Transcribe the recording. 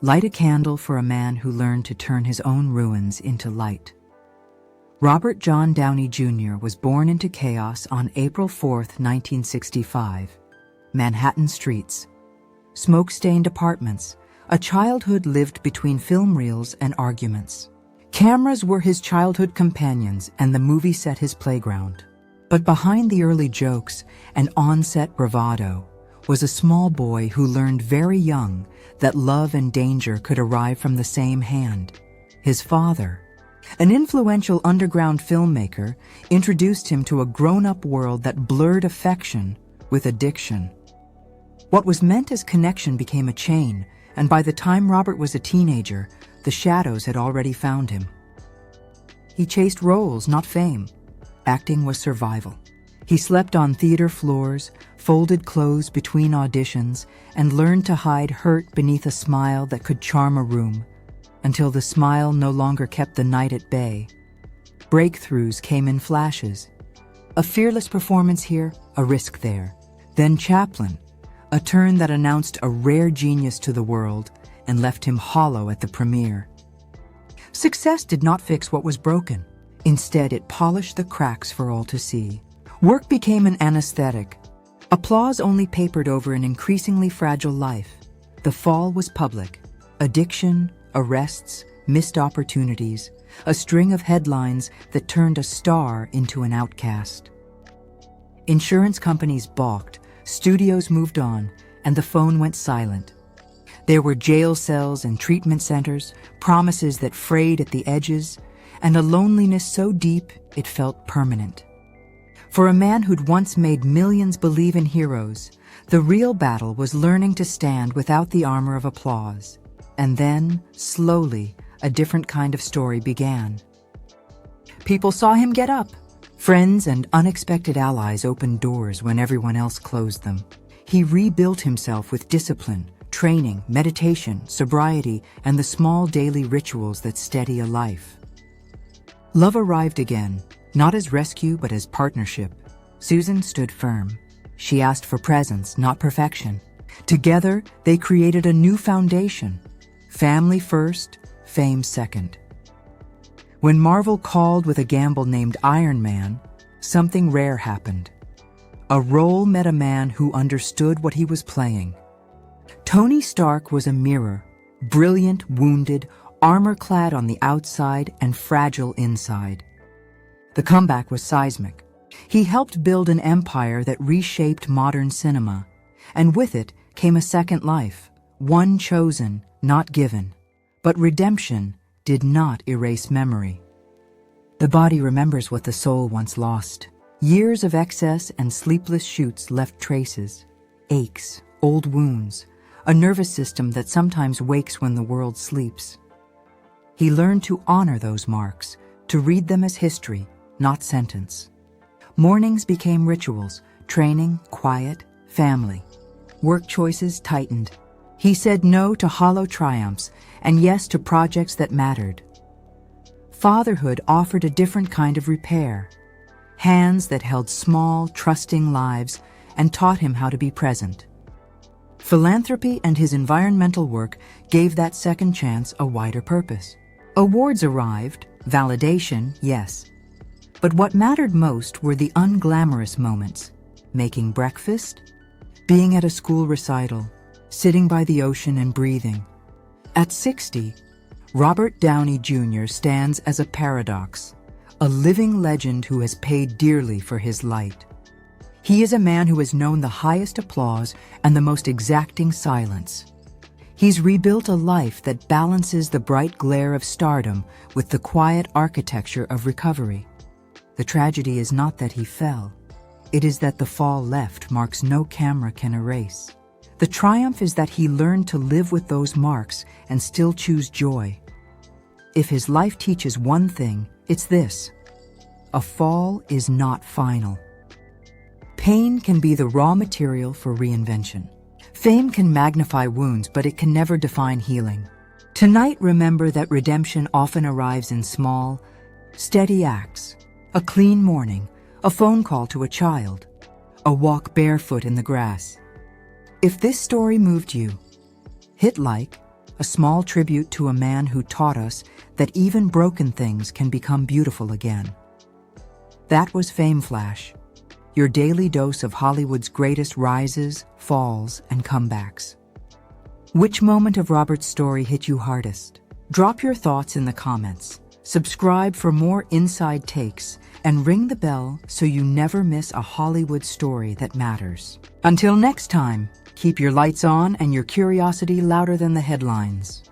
Light a candle for a man who learned to turn his own ruins into light. Robert John Downey Jr. was born into chaos on April 4, 1965. Manhattan streets. Smoke-stained apartments. A childhood lived between film reels and arguments. Cameras were his childhood companions and the movie set his playground. But behind the early jokes and on-set bravado was a small boy who learned very young that love and danger could arrive from the same hand. His father, an influential underground filmmaker, introduced him to a grown-up world that blurred affection with addiction. What was meant as connection became a chain, and by the time Robert was a teenager, the shadows had already found him. He chased roles, not fame. Acting was survival. He slept on theater floors, folded clothes between auditions, and learned to hide hurt beneath a smile that could charm a room, until the smile no longer kept the night at bay. Breakthroughs came in flashes. A fearless performance here, a risk there. Then Chaplin, a turn that announced a rare genius to the world and left him hollow at the premiere. Success did not fix what was broken. Instead, it polished the cracks for all to see. Work became an anesthetic. Applause only papered over an increasingly fragile life. The fall was public. Addiction, arrests, missed opportunities, a string of headlines that turned a star into an outcast. Insurance companies balked, studios moved on, and the phone went silent. There were jail cells and treatment centers, promises that frayed at the edges, and a loneliness so deep it felt permanent. For a man who'd once made millions believe in heroes, the real battle was learning to stand without the armor of applause. And then, slowly, a different kind of story began. People saw him get up. Friends and unexpected allies opened doors when everyone else closed them. He rebuilt himself with discipline, training, meditation, sobriety, and the small daily rituals that steady a life. Love arrived again, not as rescue but as partnership. Susan stood firm. She asked for presence, not perfection. Together, they created a new foundation. Family first, fame second. When Marvel called with a gamble named Iron Man, something rare happened. A role met a man who understood what he was playing. Tony Stark was a mirror, brilliant, wounded, armor-clad on the outside and fragile inside. The comeback was seismic. He helped build an empire that reshaped modern cinema, and with it came a second life, one chosen, not given. But redemption did not erase memory. The body remembers what the soul once lost. Years of excess and sleepless shoots left traces, aches, old wounds, a nervous system that sometimes wakes when the world sleeps. He learned to honor those marks, to read them as history, not sentence. Mornings became rituals, training, quiet, family. Work choices tightened. He said no to hollow triumphs and yes to projects that mattered. Fatherhood offered a different kind of repair. Hands that held small, trusting lives and taught him how to be present. Philanthropy and his environmental work gave that second chance a wider purpose. Awards arrived, validation, yes. But what mattered most were the unglamorous moments. Making breakfast, being at a school recital, sitting by the ocean and breathing. At 60, Robert Downey Jr. stands as a paradox, a living legend who has paid dearly for his light. He is a man who has known the highest applause and the most exacting silence. He's rebuilt a life that balances the bright glare of stardom with the quiet architecture of recovery. The tragedy is not that he fell. It is that the fall left marks no camera can erase. The triumph is that he learned to live with those marks and still choose joy. If his life teaches one thing, it's this: a fall is not final. Pain can be the raw material for reinvention. Fame can magnify wounds, but it can never define healing. Tonight, remember that redemption often arrives in small, steady acts. A clean morning, a phone call to a child, a walk barefoot in the grass. If this story moved you, hit like, a small tribute to a man who taught us that even broken things can become beautiful again. That was FameFlash, your daily dose of Hollywood's greatest rises, falls, and comebacks. Which moment of Robert's story hit you hardest? Drop your thoughts in the comments. Subscribe for more inside takes and ring the bell so you never miss a Hollywood story that matters. Until next time, keep your lights on and your curiosity louder than the headlines.